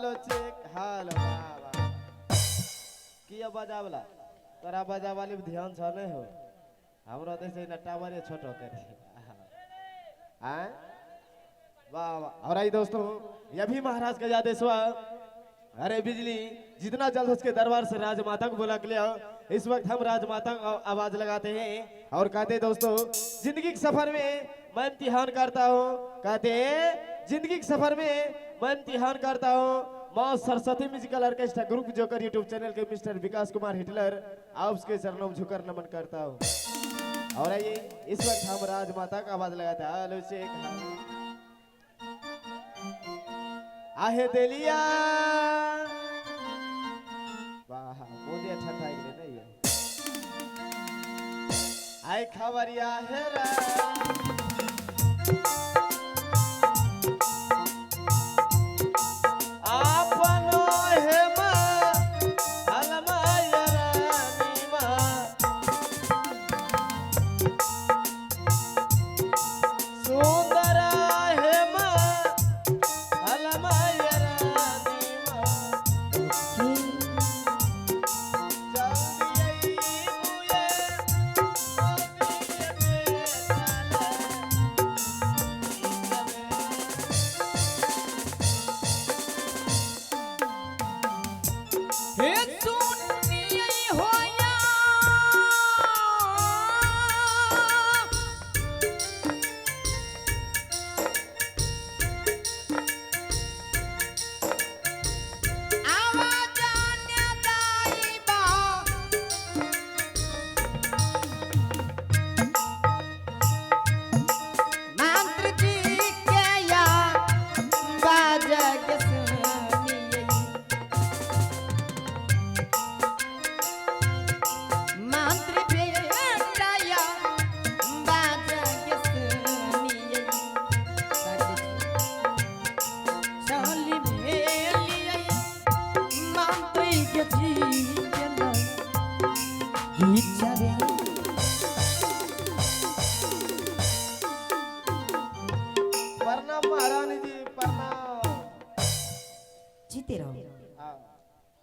हालो check हालो बाबा किया बजावला तोरा बजावाली ध्यान छ नहीं हो हमरा तो से टावर छोटो कर हैं वाह वाह। और आई दोस्तों ये भी महाराज का याद है अरे बिजली जितना जल्द उसके दरबार से राजमाता को बुला के ले आओ। इस वक्त हम राजमाता को आवाज लगाते हैं और कहते हैं दोस्तों जिंदगी के सफर में मैं इम्तिहान करता हूँ। कहते हैं जिंदगी के सफर में मैं इम्तिहान करता हूँ। माँ Saraswati musical orchestra group joker YouTube channel के मिस्टर विकास कुमार हिटलर आप उसके चरणों में झुकर नमन करता हूँ। और आइए इस वक्त हम राजमाता का आवाज लगाते हैं हेलो शेख आहे देलिया वाह मुझे ठंडा ही नहीं है आए खबरिया है रे आपनो है मां अलमाया रानी मां सुंदर है मां अलमाया रानी मां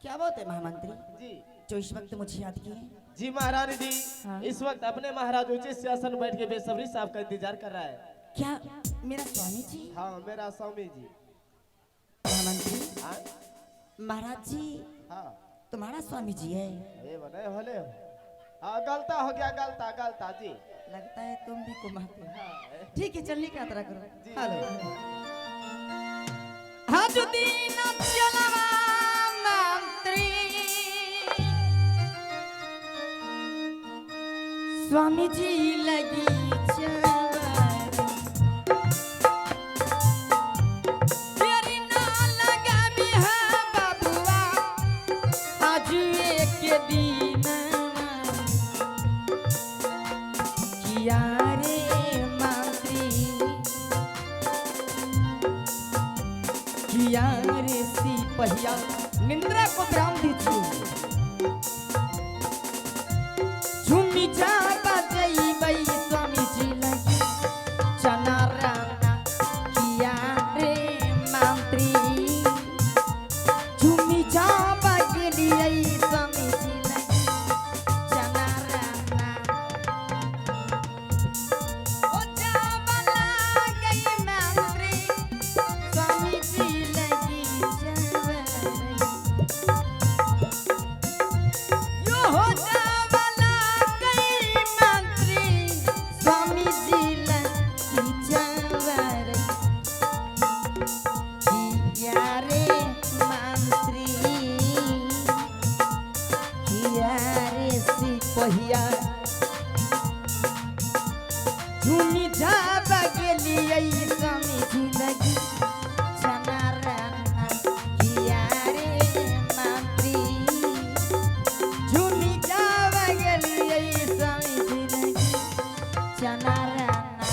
क्या बात है महामंत्री जी जो इस वक्त मुझे याद किए। जी महारानी जी हाँ? इस वक्त अपने महाराज ऊंचे सिंहासन बैठ के बेसब्री से आपका इंतजार कर रहा है। क्या मेरा स्वामी जी? हाँ मेरा स्वामी जी। महामंत्री हाँ महाराज जी हाँ तुम्हारा स्वामी जी है। ये बने होले हाँ गलता हो गया गलता गलता जी लगता है तुम भी कुमाते हो। हाँ, ठीक है चलने का तरह करो जी। हेलो हाँ जो दिन चला मंत्री स्वामी जी लगी चवर तेरी ना लगा भी है बाबुआ आज एक दिन किया रे मंत्री किया रे सिपहिया निंद्रा को विराम दीजिए झूमी जा बजई बई स्वामी जी लगी चना राना किया रे मंत्री झूमी जा बजई स्वामी जी लगी चना राना ओ जा बला गई मंत्री स्वामी जी लगी चवरई यो हो जा पहिया झूमी जा बगेली स्वामी जी लगी चना राना किया रे मंत्री झूमी जा बगेली स्वामी जी लगी चना राना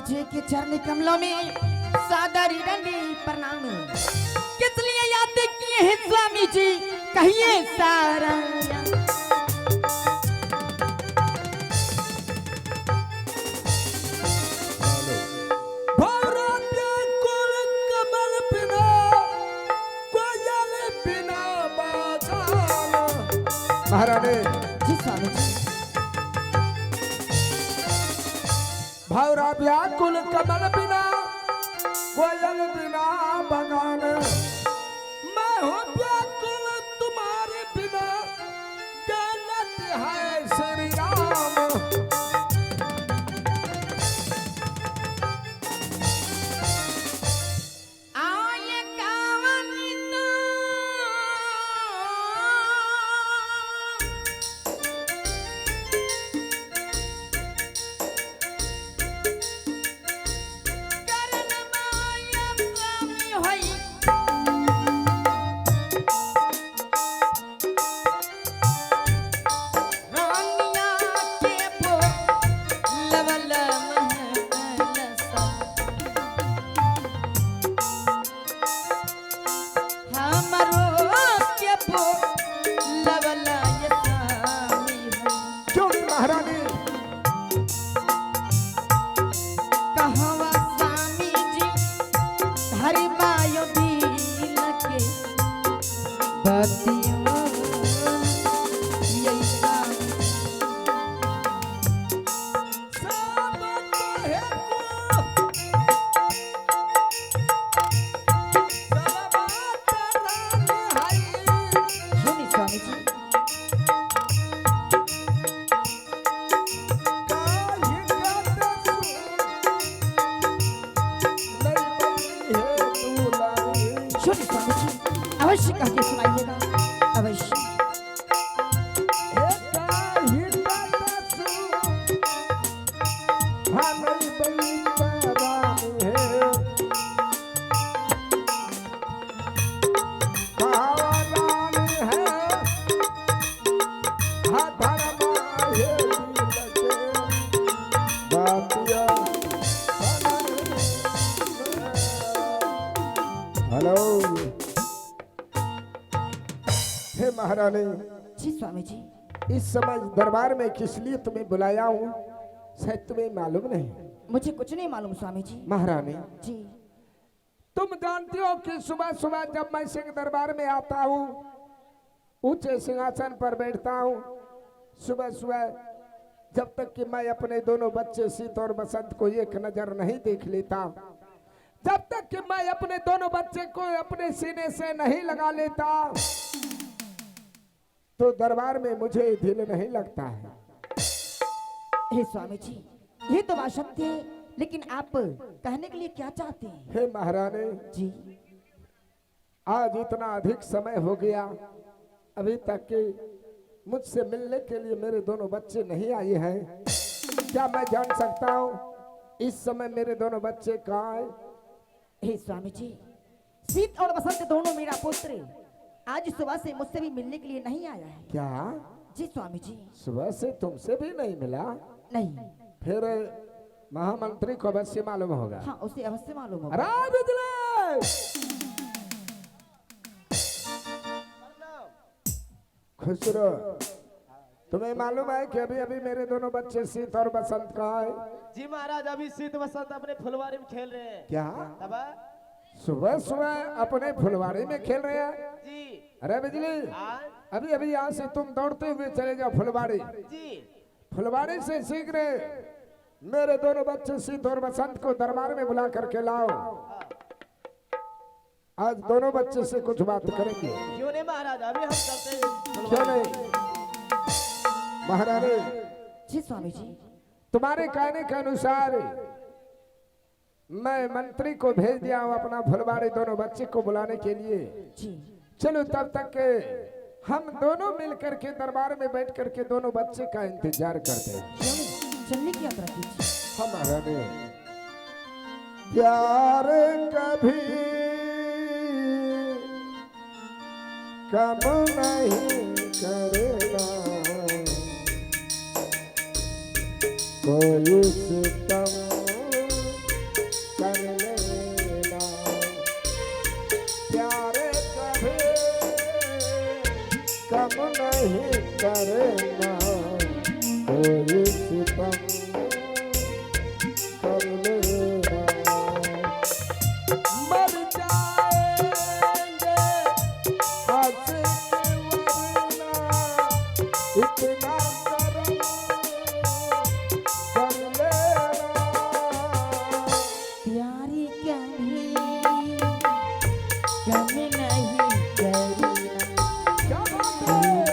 जी के चरण कमलों में सादर दंडी प्रणाम। किस लिए याद किए हैं स्वामी जी, कहिए सारा। महारानी जी स्वामी जी। भौरा व्याकुल कमल बिना, कोयल बिना बगान। मैं हूँ व्याकुल तुम्हारे बिना, गलत है श्री राम। आये कावनी तो करन माया स्वामी होई। रानिया के पो लवल महल सा। हमरो के पो लवल ये स्वामी है। क्यों नहीं महारानी? कहवा स्वामी जी हरि मायो दिल के बतिया यही स्वामी। सब कहे को, सब बात राम है। सुनी स्वामी जी। काहे करत सु, नहीं बनी है दुलारी। सुनी स्वामी जी, अवश्य कह के सुनाइएगा, अवश्य। हे काहे करत सु, हाँ नहीं बनी रानी है। कहावा रानी है, हाँ धर्मा है लगे, बातिया हेलो। हे महारानी, जी स्वामी जी। इस समय दरबार में किस लिए तुम्हें बुलाया हूँ, शायद तुम्हें मालूम नहीं। मुझे कुछ नहीं मालूम स्वामी जी। महारानी, जी तुम जानती हो कि सुबह सुबह जब मैं सिंह दरबार में आता हूँ, ऊंचे सिंहासन पर बैठता हूँ, सुबह सुबह जब तक कि मैं अपने दोनों बच्चे सीत और बसंत को एक नजर नहीं देख लेता, जब तक कि मैं अपने दोनों बच्चे को अपने सीने से नहीं लगा लेता, तो दरबार में मुझे दिल नहीं लगता है। हे स्वामी जी, ये तो बात सत्य है, लेकिन आप कहने के लिए क्या चाहते हैं? हे महारानी, जी आज इतना अधिक समय हो गया, अभी तक कि मुझसे मिलने के लिए मेरे दोनों बच्चे नहीं आए हैं। क्या मैं जान सकता हूँ इस समय मेरे दोनों बच्चे कहाँ हैं? हे स्वामी जी, शीत और बसंत दोनों मेरा पुत्र आज सुबह से मुझसे भी मिलने के लिए नहीं आया है। क्या जी स्वामी जी। सुबह से तुमसे भी नहीं मिला? नहीं। फिर महामंत्री को अवश्य मालूम होगा। हाँ, उसे अवश्य मालूम होगा। राज बिजली! खुसरो, तुम्हें मालूम है कि अभी अभी मेरे दोनों बच्चे शीत और बसंत कहाँ है? जी महाराज, अभी शीत बसंत अपने फुलवारी में खेल रहे हैं। क्या तब सुबह सुबह अपने फुलवारी में खेल रहे हैं? जी अरे बिजली, हाँ अभी अभी यहाँ से तुम दौड़ते हुए चले जाओ फुलवारी। जी। फुलवारी से शीघ्र मेरे दोनों बच्चे शीत और बसंत को दरबार में बुला करके लाओ। आज दोनों बच्चे से कुछ बात करेंगे। क्यों नहीं महाराज, अभी हम चलते हैं। क्यों नहीं? महारानी, जी स्वामी जी। तुम्हारे कहने के अनुसार मैं मंत्री को भेज दिया हूँ अपना फुलवारी दोनों बच्चे को बुलाने के लिए। जी चलो तब तक के हम दोनों मिलकर के दरबार में बैठ करके दोनों बच्चे का इंतजार करते हैं। क्यों नहीं? चलने की यात्रा कीजिए। हमारा ने प्यार कभी कम नहीं करेगा, कोई सितम कम नहीं करना कोई सितम कर लेना मर जाएंगे हंस के वरना इतना करम कर लेना प्यारी कभी कम नहीं करना क्या बात है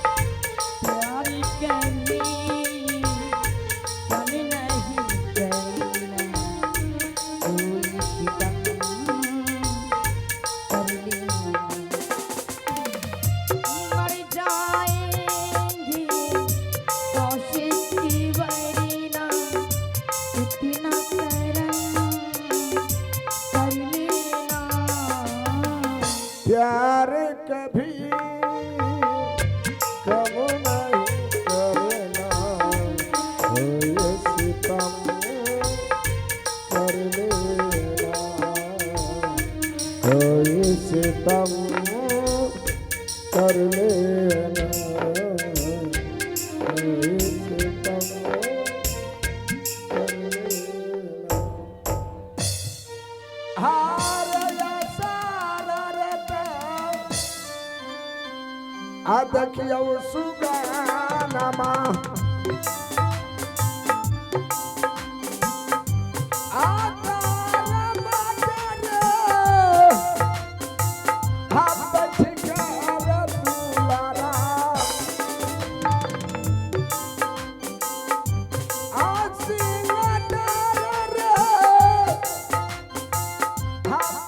प्यारी कभी कम नहीं करना कोई सितम कर लेना मर जाएंगे कोशिश की वरना इतना करम कर लेना प्यार कभी कम नहीं करना कोई सितम कर लेना कोई सितम कर लेना कोई सितम कर लेना हार या सारा रहता आ देखियो सुगानमा आ तारा बाजार हाथ ठिकारा दुलारा आ सिंगार रे हाथ